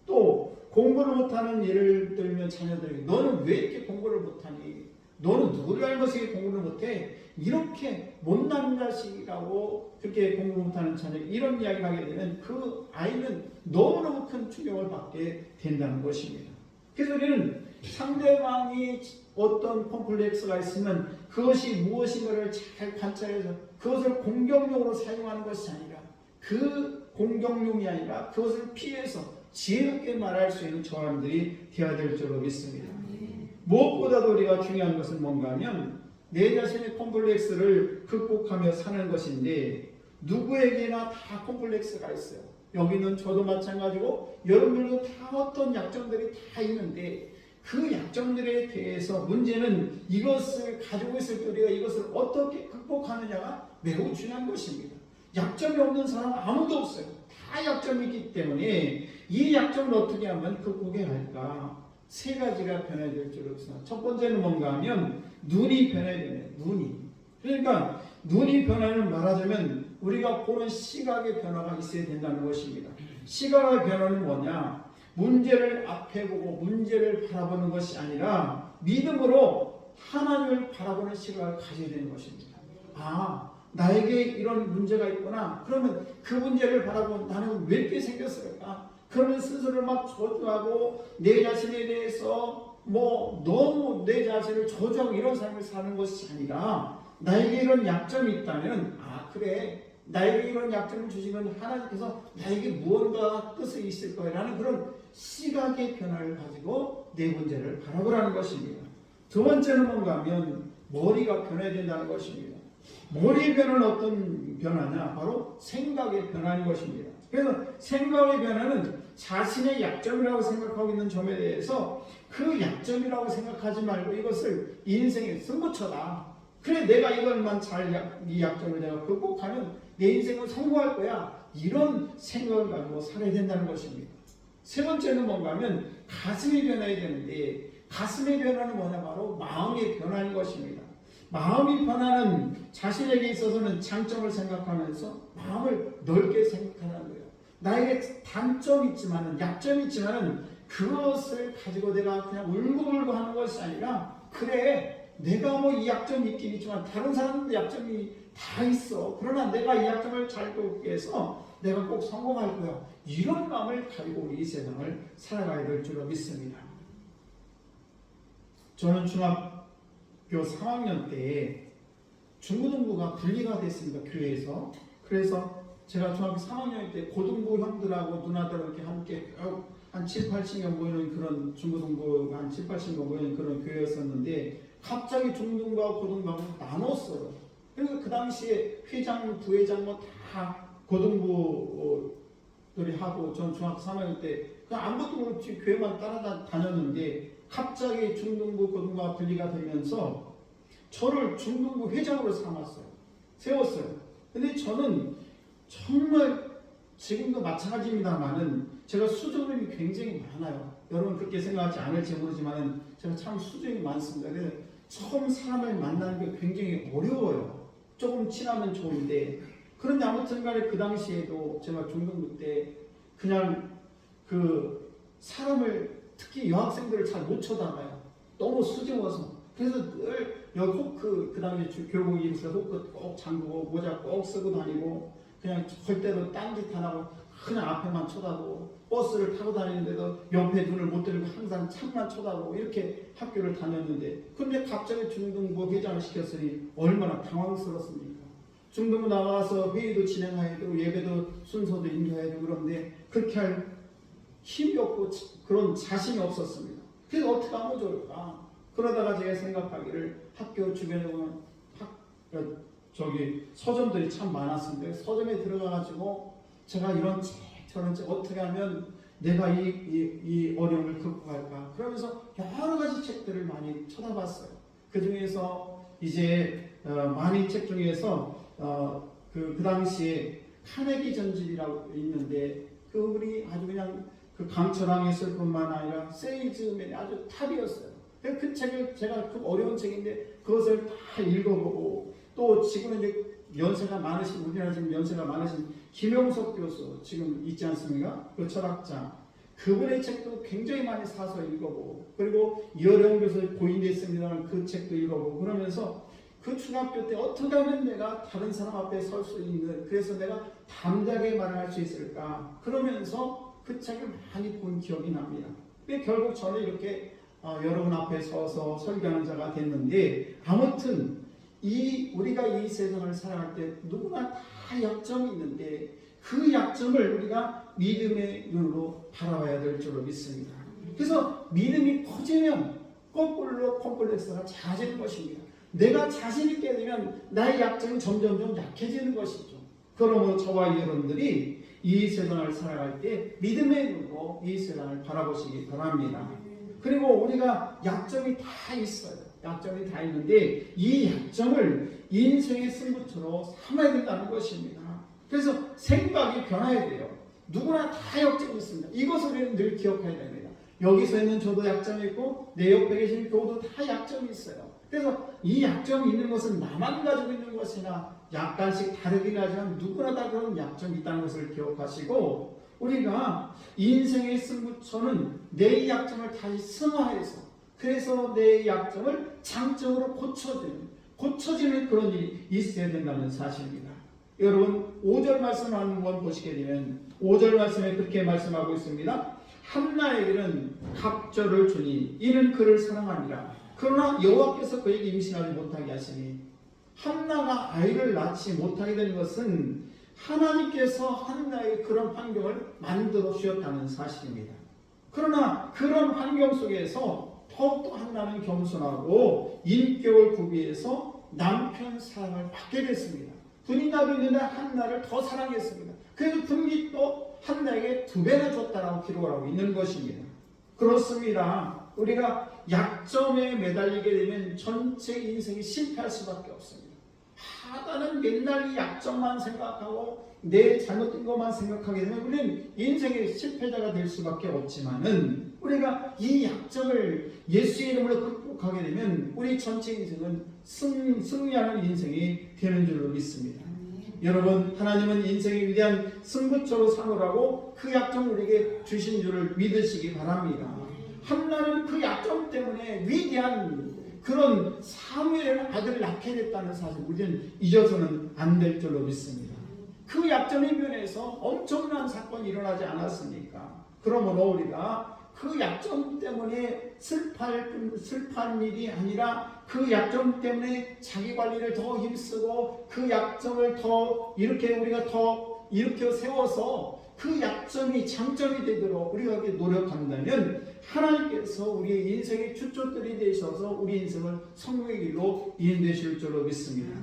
또 공부를 못하는, 예를 들면 자녀들에게 너는 왜 이렇게 공부를 못하니? 너는 누구를 닮아서 공부를 못해? 이렇게 못난 자식이라고 그렇게 공부 못하는 자녀, 이런 이야기를 하게 되면 그 아이는 너무너무 큰 충격을 받게 된다는 것입니다. 그래서 우리는 상대방이 어떤 콤플렉스가 있으면 그것이 무엇인가를 잘 관찰해서 그것을 공격용으로 사용하는 것이 아니라, 그 공격용이 아니라 그것을 피해서 지혜롭게 말할 수 있는 저항들이 되어야 될 줄로 믿습니다. 무엇보다도 우리가 중요한 것은 뭔가 하면 내 자신의 콤플렉스를 극복하며 사는 것인데, 누구에게나 다 콤플렉스가 있어요. 여기는 저도 마찬가지고 여러분들도 다 어떤 약점들이 다 있는데 그 약점들에 대해서 문제는 이것을 가지고 있을 때 우리가 이것을 어떻게 극복하느냐가 매우 중요한 것입니다. 약점이 없는 사람은 아무도 없어요. 다 약점이 있기 때문에 이 약점을 어떻게 하면 극복해야 할까? 세 가지가 변해야 될 줄로 믿습니다. 첫 번째는 뭔가 하면 눈이 변해야 되네. 눈이. 그러니까 눈이 변화는 말하자면 우리가 보는 시각의 변화가 있어야 된다는 것입니다. 시각의 변화는 뭐냐? 문제를 앞에 보고 문제를 바라보는 것이 아니라 믿음으로 하나님을 바라보는 시각을 가져야 되는 것입니다. 아, 나에게 이런 문제가 있구나. 그러면 그 문제를 바라보면 나는 왜 이렇게 생겼을까? 그러면 스스로를 막 저주하고 내 자신에 대해서 너무 내 자신을 저주하고 이런 삶을 사는 것이 아니라, 나에게 이런 약점이 있다면 그래, 나에게 이런 약점을 주시면 하나님께서 나에게 무언가 뜻이 있을 거라는 그런 시각의 변화를 가지고 내 문제를 바라보라는 것입니다. 두 번째는 뭔가 하면 머리가 변해야 된다는 것입니다. 머리의 변화는 어떤 변화냐? 바로 생각의 변화인 것입니다. 그래서 생각의 변화는 자신의 약점이라고 생각하고 있는 점에 대해서 그 약점이라고 생각하지 말고 이것을 인생의 승부처다. 그래, 내가 이것만 이 약점을 내가 극복하면 내 인생은 성공할 거야. 이런 생각을 가지고 살아야 된다는 것입니다. 세 번째는 뭔가 하면 가슴이 변해야 되는데, 가슴의 변화는 뭐냐? 바로 마음의 변화인 것입니다. 마음이 변하는 자신에게 있어서는 장점을 생각하면서 마음을 넓게 생각하는 거예요. 나에게 단점이 있지만은, 약점이 있지만은 그것을 가지고 내가 그냥 울고불고 하는 것이 아니라, 그래, 내가 뭐 이 약점이 있긴 있지만 다른 사람들도 약점이 다 있어. 그러나 내가 이 약점을 잘 돕기 위해서 내가 꼭 성공할 거야. 이런 마음을 가지고 우리 이 세상을 살아가야 될 줄로 믿습니다. 저는 중학교 3학년 때 중고등부가 분리가 됐습니다. 교회에서. 그래서 제가 중학교 3학년 때 고등부 형들하고 누나들 이렇게 함께 한 7, 80명 모이는 그런 중고등부 한 7, 80명 모이는 그런 교회였었는데, 갑자기 중등부하고 고등부하고 나눴어요. 그래서 그 당시에 회장, 부회장 뭐 다 고등부들이 하고, 전 중학교 3학년 때 그냥 아무것도 모르지 교회만 따라다녔는데, 갑자기 중등부, 고등부가 분리가 되면서 저를 중등부 회장으로 세웠어요. 근데 저는 정말 지금도 마찬가지입니다만은 제가 수줍음이 굉장히 많아요. 여러분 그렇게 생각하지 않을지 모르지만 제가 참 수줍음이 많습니다. 그래서 처음 사람을 만나는 게 굉장히 어려워요. 조금 친하면 좋은데. 그런데 아무튼 간에 그 당시에도 제가 중등부 때 그냥 그 사람을, 특히 여학생들을 잘 못 쳐다봐요. 너무 수줍어서. 그래서 늘 여기 호크, 그 당시에 교복 입으면서 호크 꼭 잠그고 모자 꼭 쓰고 다니고, 그냥 절대로 딴짓 안 하고 그냥 앞에만 쳐다보고, 버스를 타고 다니는데도 옆에 눈을 못 들고 항상 창만 쳐다보고 이렇게 학교를 다녔는데, 근데 갑자기 중등부 회장을 시켰으니 얼마나 당황스럽습니까? 중등부 나와서 회의도 진행해야 되고 예배도 순서도 인도해야 되고, 그런데 그렇게 할 힘이 없고 그런 자신이 없었습니다. 그래서 어떻게 하면 좋을까? 그러다가 제가 생각하기를, 학교 주변에 보면 서점들이 참 많았는데, 서점에 들어가가지고 제가 이런 책 저런 책 어떻게 하면 내가 이 어려움을 극복할까? 그러면서 여러 가지 책들을 많이 쳐다봤어요. 그 중에서 이제 많은 책 중에서 그 당시에 카네기 전집이라고 있는데, 그분이 아주 그냥 그 강철왕했을 뿐만 아니라 세일즈맨이 아주 탑이었어요. 그 책을 제가 그 어려운 책인데 그것을 다 읽어보고, 또 지금은 이제 연세가 많으신, 우리나라 지금 연세가 많으신 김용석 교수 지금 있지 않습니까? 그 철학자, 그분의 책도 굉장히 많이 사서 읽어보고, 그리고 이어령 교수 고인됐습니다만 그 책도 읽어보고, 그러면서 그 중학교 때 어떻게 하면 내가 다른 사람 앞에 설 수 있는, 그래서 내가 담대하게 말할 수 있을까, 그러면서 그 책을 많이 본 기억이 납니다. 결국 저는 이렇게 여러분 앞에 서서 설교하는 자가 됐는데, 아무튼 우리가 이 세상을 살아갈 때 누구나 다 약점이 있는데, 그 약점을 우리가 믿음의 눈으로 바라봐야 될 줄로 믿습니다. 그래서 믿음이 커지면 거꾸로 컴플렉스가 작아지는 것입니다. 내가 자신 있게 되면 나의 약점이 점점 약해지는 것이죠. 그러므로 저와 여러분들이 이 세상을 살아갈 때 믿음의 눈으로 이 세상을 바라보시기 바랍니다. 그리고 우리가 약점이 다 있어요. 약점이 다 있는데 이 약점을 인생의 승부처로 삼아야 된다는 것입니다. 그래서 생각이 변화해야 돼요. 누구나 다 약점이 있습니다. 이것을 우리는 늘 기억해야 됩니다. 여기서 있는 저도 약점이 있고 내 옆에 계신 교우도 다 약점이 있어요. 그래서 이 약점이 있는 것은 나만 가지고 있는 것이나 약간씩 다르긴 하지만 누구나 다 그런 약점이 있다는 것을 기억하시고, 우리가 인생의 승부처는 내 약점을 다시 승화해서, 그래서 내 약점을 장점으로 고쳐지는 그런 일이 있어야 된다는 사실입니다. 여러분 5절 말씀 한번 보시게 되면 5절 말씀에 그렇게 말씀하고 있습니다. 한나에게는 갑절을 주니 이는 그를 사랑하니라. 그러나 여호와께서 그에게 임신하지 못하게 하시니, 한나가 아이를 낳지 못하게 된 것은 하나님께서 한나의 그런 환경을 만들어 주셨다는 사실입니다. 그러나 그런 환경 속에서 더욱더 한나는 겸손하고 인격을 구비해서 남편 사랑을 받게 됐습니다. 분이나도 있는데 한나를 더 사랑했습니다. 그래서 분기 또 한나에게 2배나 줬다라고 기록을 하고 있는 것입니다. 그렇습니다. 우리가 약점에 매달리게 되면 전체 인생이 실패할 수밖에 없습니다. 하다는 맨날 이 약점만 생각하고 내 잘못된 것만 생각하게 되면 우리는 인생의 실패자가 될 수밖에 없지만은, 우리가 이 약점을 예수의 이름으로 극복하게 되면 우리 전체 인생은 승리하는 인생이 되는 줄로 믿습니다. 여러분, 하나님은 인생의 위대한 승부처로 삼으라고 그 약점을 우리에게 주신 줄을 믿으시기 바랍니다. 한나는 그 약점 때문에 위대한 그런 사무엘 아들을 낳게 됐다는 사실 우리는 잊어서는 안 될 줄로 믿습니다. 그 약점의 면에서 엄청난 사건이 일어나지 않았습니까? 그러므로 우리가 그 약점 때문에 슬퍼할 일이 아니라 그 약점 때문에 자기 관리를 더 힘쓰고 그 약점을 더 우리가 더 일으켜 세워서 그 약점이 장점이 되도록 우리가 이렇게 노력한다면 하나님께서 우리의 인생의 주축들이 되셔서 우리 인생을 성공의 길로 인도하실 줄로 믿습니다.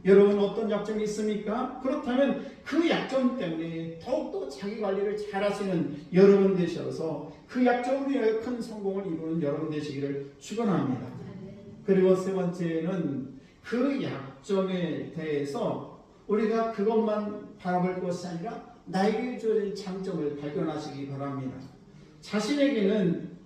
여러분, 어떤 약점이 있습니까? 그렇다면 그 약점 때문에 더욱더 자기 관리를 잘 하시는 여러분 되셔서 그 약점으로 인하여 큰 성공을 이루는 여러분 되시기를 축원합니다. 그리고 세 번째는 그 약점에 대해서 우리가 그것만 바라볼 것이 아니라 나에게 주어진 장점을 발견하시기 바랍니다. 자신에게는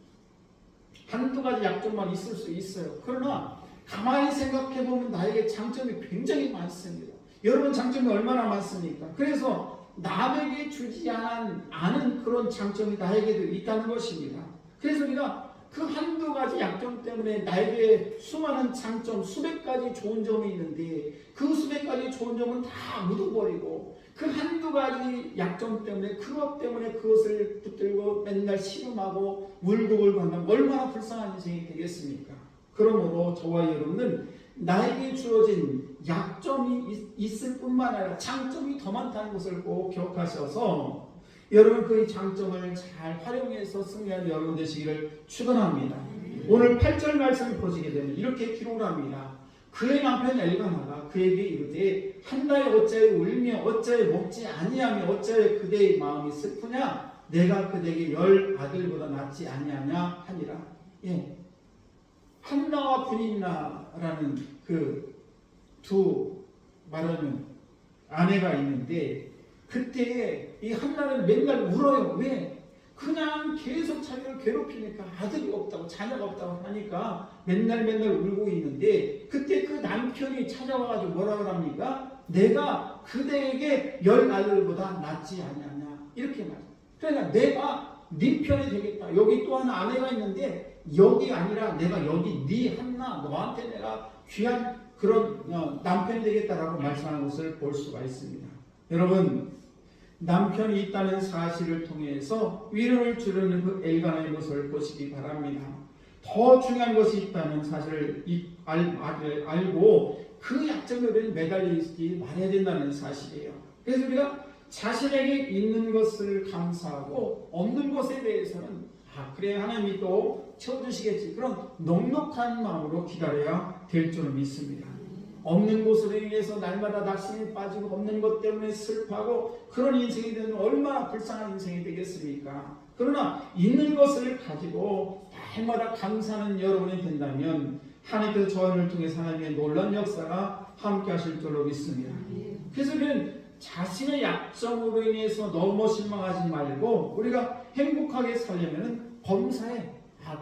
한두 가지 약점만 있을 수 있어요. 그러나 가만히 생각해보면 나에게 장점이 굉장히 많습니다. 여러분, 장점이 얼마나 많습니까? 그래서 남에게 주지 않은 그런 장점이 나에게도 있다는 것입니다. 그래서 우리가 그 한두 가지 약점 때문에 나에게 수많은 장점, 수백 가지 좋은 점이 있는데 그 수백 가지 좋은 점은 다 묻어버리고 그 한두 가지 약점 때문에 그것 때문에 그것을 붙들고 맨날 씨름하고 울고불고 한다면 얼마나 불쌍한 인생이 되겠습니까? 그러므로 저와 여러분은 나에게 주어진 약점이 있을 뿐만 아니라 장점이 더 많다는 것을 꼭 기억하셔서 여러분 그 장점을 잘 활용해서 승리하는 여러분 되시기를 축원합니다. 오늘 8절 말씀을 보시게 되면 이렇게 기록을 합니다. 그의 남편 엘가나가 그에게 이르되 한나의 어찌하여 울며 어찌하여 먹지 아니하며 어찌하여 그대의 마음이 슬프냐? 내가 그대에게 10 아들보다 낫지 아니하냐 하니라. 한나와 브니나라는 그 두 말하는 아내가 있는데 그때 이 한나는 맨날 울어요. 왜? 그냥 계속 자기를 괴롭히니까 아들이 없다고 자녀가 없다고 하니까 맨날 울고 있는데 그때 그 남편이 찾아와가지고 뭐라고 합니까? 내가 그대에게 10 아들보다 낫지 아니하냐 이렇게 말해요. 그러니까 내가 네 편이 되겠다. 여기 또 하나 아내가 있는데 여기 아니라 내가 여기 네 한나 너한테 내가 귀한 그런 남편이 되겠다라고 말씀하는 것을 볼 수가 있습니다. 여러분, 남편이 있다는 사실을 통해서 위로를 주려는 그 엘가나의 모습을 보시기 바랍니다. 더 중요한 것이 있다는 사실을 알고 그 약점에 매달려 있지 말아야 된다는 사실이에요. 그래서 우리가 자신에게 있는 것을 감사하고 없는 것에 대해서는 그래 하나님이 또 채워주시겠지 그런 넉넉한 마음으로 기다려야 될 줄 믿습니다. 없는 것으로 인해서 날마다 낙심이 빠지고 없는 것 때문에 슬퍼하고 그런 인생이 되면 얼마나 불쌍한 인생이 되겠습니까? 그러나 있는 것을 가지고 날마다 감사하는 여러분이 된다면 하나님께서 저를 통해서 하나님의 놀라운 역사가 함께 하실 줄로 믿습니다. 그래서 우리는 자신의 약점으로 인해서 너무 실망하지 말고 우리가 행복하게 살려면 범사에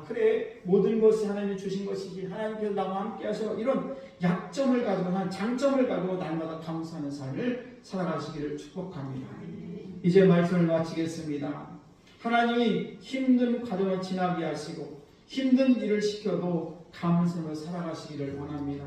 그래 모든 것이 하나님이 주신 것이지 하나님께서 나와 함께 하셔 이런 약점을 가지고 한 장점을 가지고 날마다 감사하는 삶을 살아가시기를 축복합니다. 이제 말씀을 마치겠습니다. 하나님이 힘든 과정을 지나게 하시고 힘든 일을 시켜도 감사하며 살아가시기를 원합니다.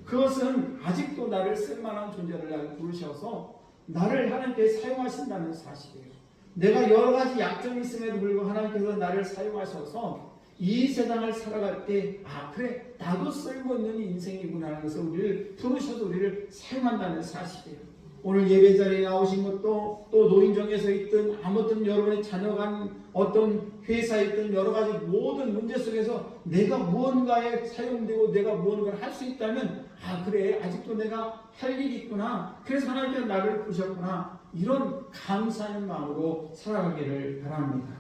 그것은 아직도 나를 쓸만한 존재를 부르셔서 나를 하나님께 사용하신다는 사실이에요. 내가 여러 가지 약점이 있음에도 불구하고 하나님께서 나를 사용하셔서 이 세상을 살아갈 때 그래 나도 쓸모있는 인생이구나 하는 것을 우리를 부르셔서 우리를 사용한다는 사실이에요. 오늘 예배 자리에 나오신 것도 또 노인정에서 있든 아무튼 여러분의 자녀가 어떤 회사에 있든 여러 가지 모든 문제 속에서 내가 무언가에 사용되고 내가 무언가를 할 수 있다면 그래 아직도 내가 할 일이 있구나 그래서 하나님께서 나를 부르셨구나 이런 감사하는 마음으로 살아가기를 바랍니다.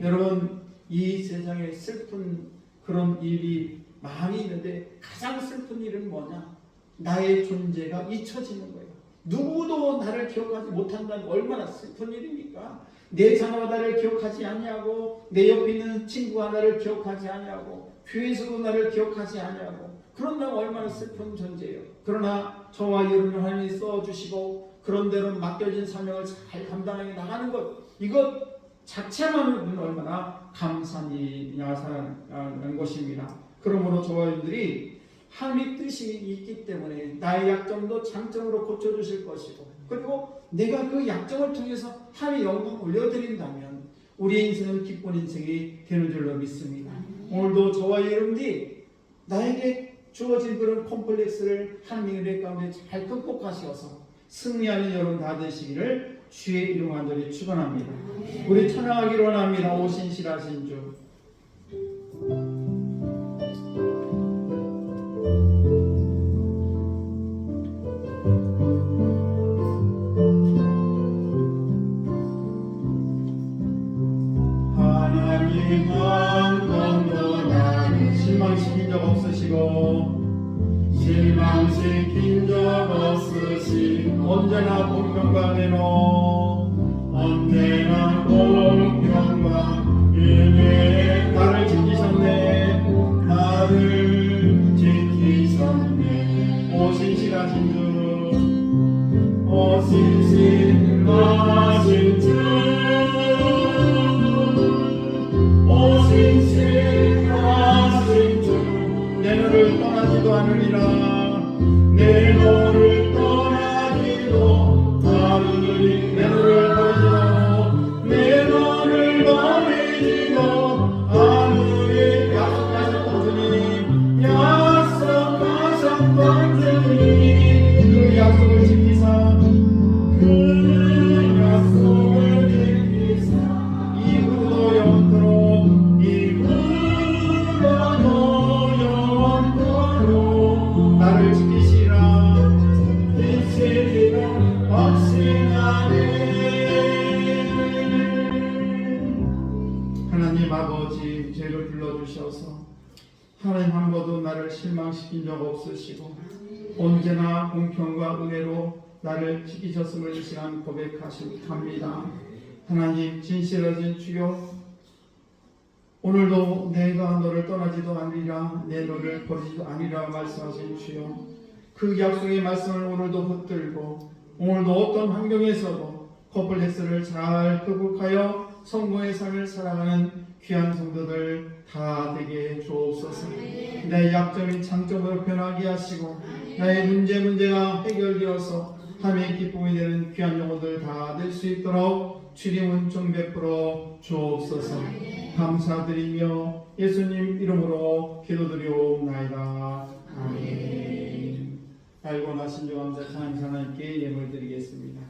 여러분 이 세상에 슬픈 그런 일이 많이 있는데 가장 슬픈 일은 뭐냐? 나의 존재가 잊혀지는 거예요. 누구도 나를 기억하지 못한다는 얼마나 슬픈 일입니까? 내 자녀가 나를 기억하지 아니하고 내 옆에 있는 친구가 나를 기억하지 아니하고 교회에서도 나를 기억하지 아니하고 그런다면 얼마나 슬픈 존재예요. 그러나 저와 여러분을 하나님이 써주시고 그런대로 맡겨진 사명을 잘 감당해 나가는 것, 이것 자체만으로는 얼마나 감사한 일이냐는 것입니다. 그러므로 저와 여러분들이 하나님의 뜻이 있기 때문에 나의 약점도 장점으로 고쳐주실 것이고, 그리고 내가 그 약점을 통해서 하나님의 영광 올려드린다면 우리의 인생은 기쁜 인생이 되는 줄로 믿습니다. 오늘도 저와 여러분들이 나에게 주어진 그런 콤플렉스를 하나님의 은혜 가운데 잘 극복하셔서 승리하는 여러분 다 되시기를 주의 이름 간절히 축원합니다. 우리 찬양하기로 원합니다. 오 신실하신 주. 하나님 한 번도 나를 실망시킨 적 없으시고 실망시킨 적 없으시고 언제나 공평과 은혜로 언제나 공평과 은혜에 나를 지키셨네. 나를 지키셨네. 오 신실하신 주, 오 신실하신 주, 오 신실하신 주, 내 너를 떠나지도 않으리라. 내 너를 떠나지도 않으리. 내 너를 버리지도, 내 너를 버리지도 않으리. 약속하셨던 주님, 약속하셨던 주님, 그 약속을 지키사, 그 약속을 지키사 이후로 영원토록, 이후로 영원토록 나를 지키시라 확신하네. 하나님 아버지, 죄를 불러주셔서 하나님 한 번도 나를 실망시킨 적 없으시고 언제나 공평과 은혜로 나를 지키셨음을 이 시간 고백합니다. 하나님 진실하신 주여, 오늘도 내가 너를 떠나지도 않으리라, 내 너를 버리지도 않으리라 말씀하신 주여, 그 약속의 말씀을 오늘도 붙들고 오늘도 어떤 환경에서도 콤플렉스를 잘 극복하여 성공의 삶을 살아가는 귀한 성도들 다 되게 주옵소서. 내 약점이 장점으로 변하게 하시고 나의 문제가 해결되어서 하나님의 기쁨이 되는 귀한 영혼들 다 될 수 있도록 주님 은총 베풀어 주옵소서. 감사드리며 예수님 이름으로 기도드리옵나이다. 아멘. 알고 나신 주 감사 하나님께 예물 드리겠습니다.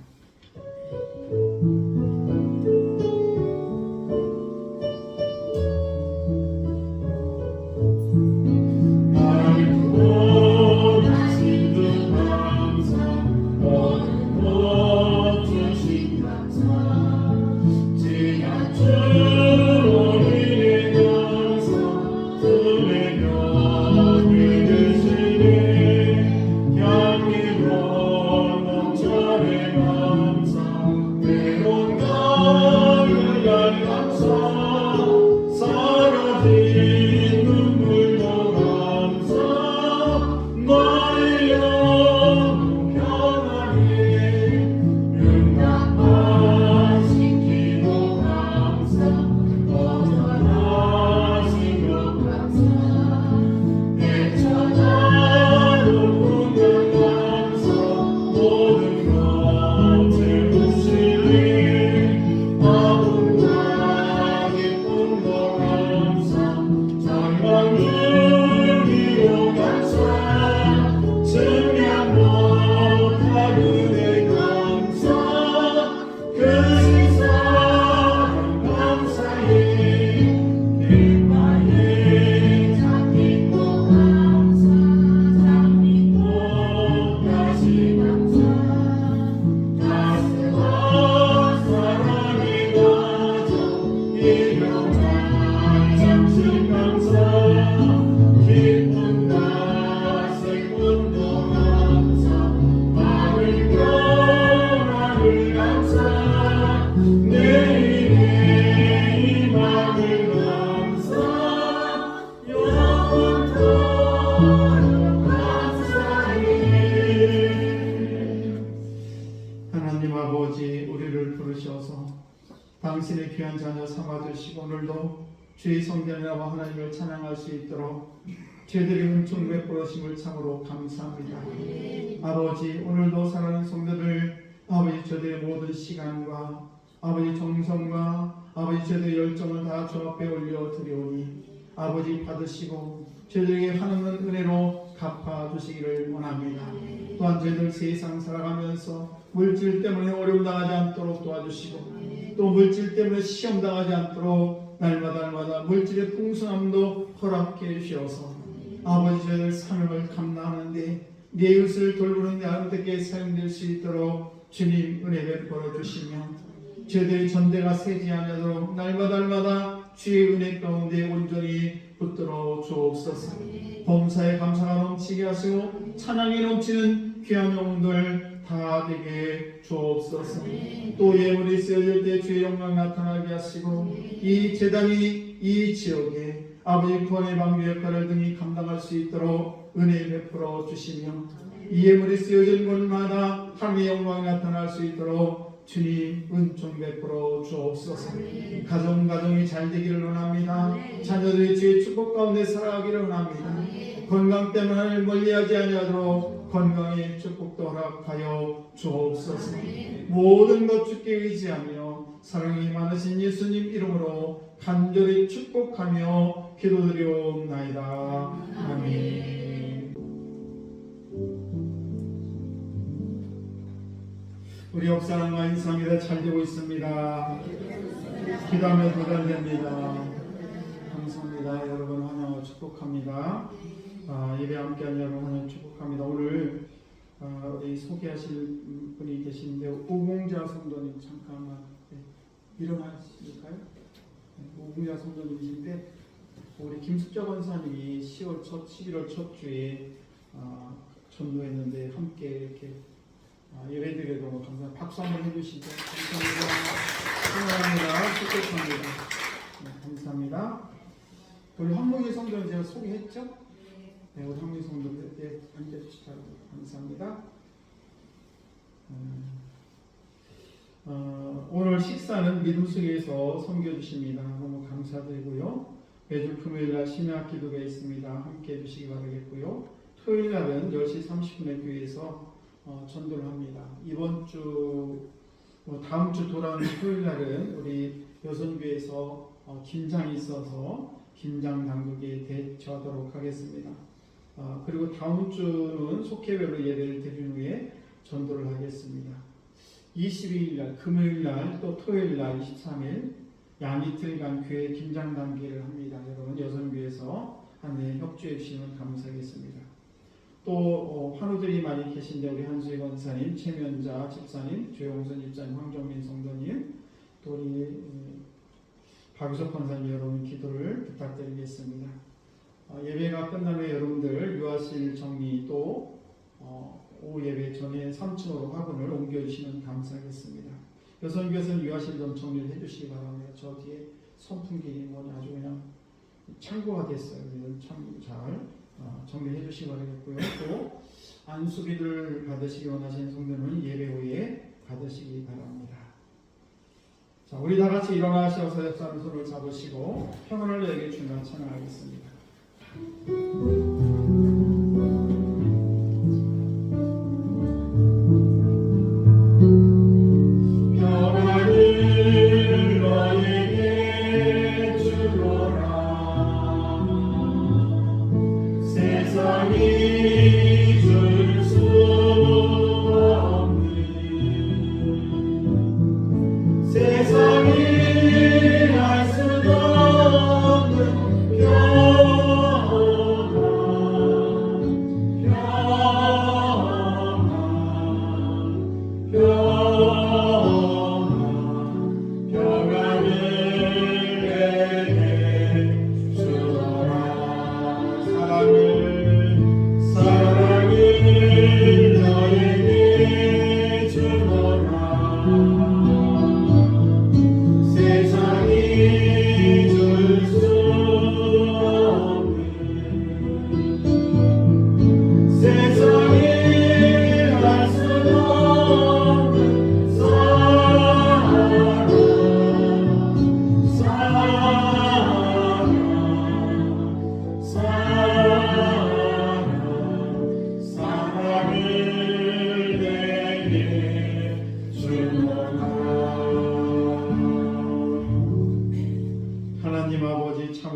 영원토록 당신의 귀한 자녀 삼아주시고 오늘도 주의 성전이라고 하나님을 찬양할 수 있도록 저희들이 은총 베풀으심을 참으로 감사합니다. 아버지, 오늘도 사랑하는 성도들, 아버지 저들의 모든 시간과 아버지 정성과 아버지 저들의 열정을 다 주 앞에 올려드리오니 아버지 받으시고 저희들에게 하나님은 은혜로 갚아주시기를 원합니다. 또한 저희들 세상 살아가면서 물질 때문에 어려움 당하지 않도록 도와주시고 또 물질 때문에 시험 당하지 않도록 날마다 물질의 풍성함도 허락해 주셔서 아버지 저희들 사명을 감당하는데 내 이웃을 돌보는 데 아름답게 사용될 수 있도록 주님 은혜 베풀어 주시며 저희들의 전대가 새지 않도록 날마다 주의 은혜 가운데 온전히 붙들어 주옵소서. 범사에 감사가 넘치게 하시고 찬양이 넘치는 귀한 영혼들 다 되게 주옵소서. 또 예물이 쓰여질 때 주의 영광 나타나게 하시고 이 제단이 이 지역에 아버지 구원의 방주 역할을 등이 감당할 수 있도록 은혜 베풀어 주시며 이 예물이 쓰여진 곳마다 하나님의 영광이 나타날 수 있도록 주님 은총 베풀어 주옵소서. 가정이 잘 되기를 원합니다. 자녀들이 주의 축복 가운데 살아가기를 원합니다. 건강 때문에 멀리하지 아니하도록 건강의 축복도 허락하여 주옵소서. 모든 것 주께 의지하며 사랑이 많으신 예수님 이름으로 간절히 축복하며 기도드리옵나이다. 아멘. 우리 옆사람과 인사합니다. 잘 되고 있습니다. 기도하며 도달됩니다. 감사합니다. 여러분 환영하고 축복합니다. 예배 함께한 여러분 환영 축복합니다. 오늘 우리 소개하실 분이 계신데 오공자 성도님 잠깐만 일어나실까요? 오공자 성도님이신데 우리 김숙자 권사님이 11월 첫 주에 전도했는데 함께 이렇게 예배드려도 감사합니다. 박수 한번 해주시죠. 감사합니다. 축복합니다. 감사합니다. 우리 황무기 성도는 제가 소개했죠? 네, 우리 황무기 성도 때 앉아주시죠. 감사합니다. 오늘 식사는 믿음 속에서 섬겨주십니다. 너무 감사드리고요. 매주 금요일날 심야 기도가 있습니다. 함께 해주시기 바라겠고요. 토요일날은 10시 30분에 교회에서 전도를 합니다. 이번 주 다음 주 돌아오는 토요일 날은 우리 여선교회에서 김장이 있어서 김장 당국에 대처하도록 하겠습니다. 그리고 다음 주는 속회별로 예배를 드린 후에 전도를 하겠습니다. 22일 날 금요일 날 또 토요일 날 23일 양이틀간 교회 김장 단계를 합니다. 여러분 여선교회에서 한 해 협조해 주시면 감사하겠습니다. 또 환우들이 많이 계신데 우리 한수희 권사님, 최면자 집사님, 조용선 집사님, 황정민 성도님, 또 우리 박유석 권사님 여러분 기도를 부탁드리겠습니다. 예배가 끝난 후에 여러분들 유아실 정리 또 오후 예배 전에 3층으로 화분을 옮겨주시면 감사하겠습니다. 여선교에서는 유아실 좀 정리를 해주시기 바랍니다. 저 뒤에 선풍기 아주 그냥 창고가 됐어요. 참 잘 정리해 주시기 바라겠고요. 또 안수기를 받으시기 원하시는 성도는 예배 후에 받으시기 바랍니다. 자, 우리 다 같이 일어나셔서 옆사람 손을 잡으시고 평안을 내게 주나 찬양하겠습니다.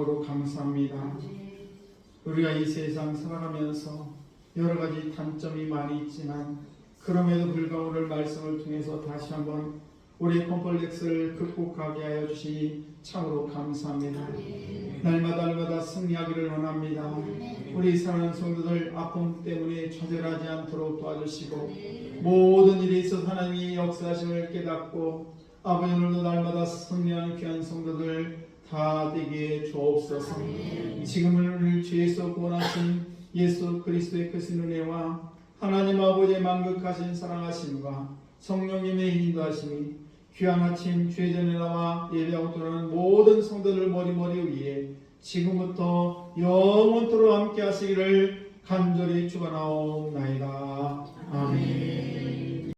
참으로 감사합니다. 우리가 이 세상 살아가면서 여러 가지 단점이 많이 있지만 그럼에도 불구하고 오늘 말씀을 통해서 다시 한번 우리의 컴플렉스를 극복하게 하여 주시니 참으로 감사합니다. 날마다 승리하기를 원합니다. 우리 사랑하는 성도들 아픔 때문에 좌절하지 않도록 도와주시고 모든 일에 있어서 하나님이 역사하심을 깨닫고 아버지 오늘도 날마다 승리하는 귀한 성도들 다 되게 주옵소서. 지금을 주에서 구원하신 예수 그리스도의 크신 은혜와 하나님 아버지의 만극하신 사랑하심과 성령님의 인도하심이 귀한 아침 주의 전에 나와 예배하고 돌아오는 모든 성도들 머리 위에 지금부터 영원토록 함께 하시기를 간절히 축원하옵나이다. 아멘.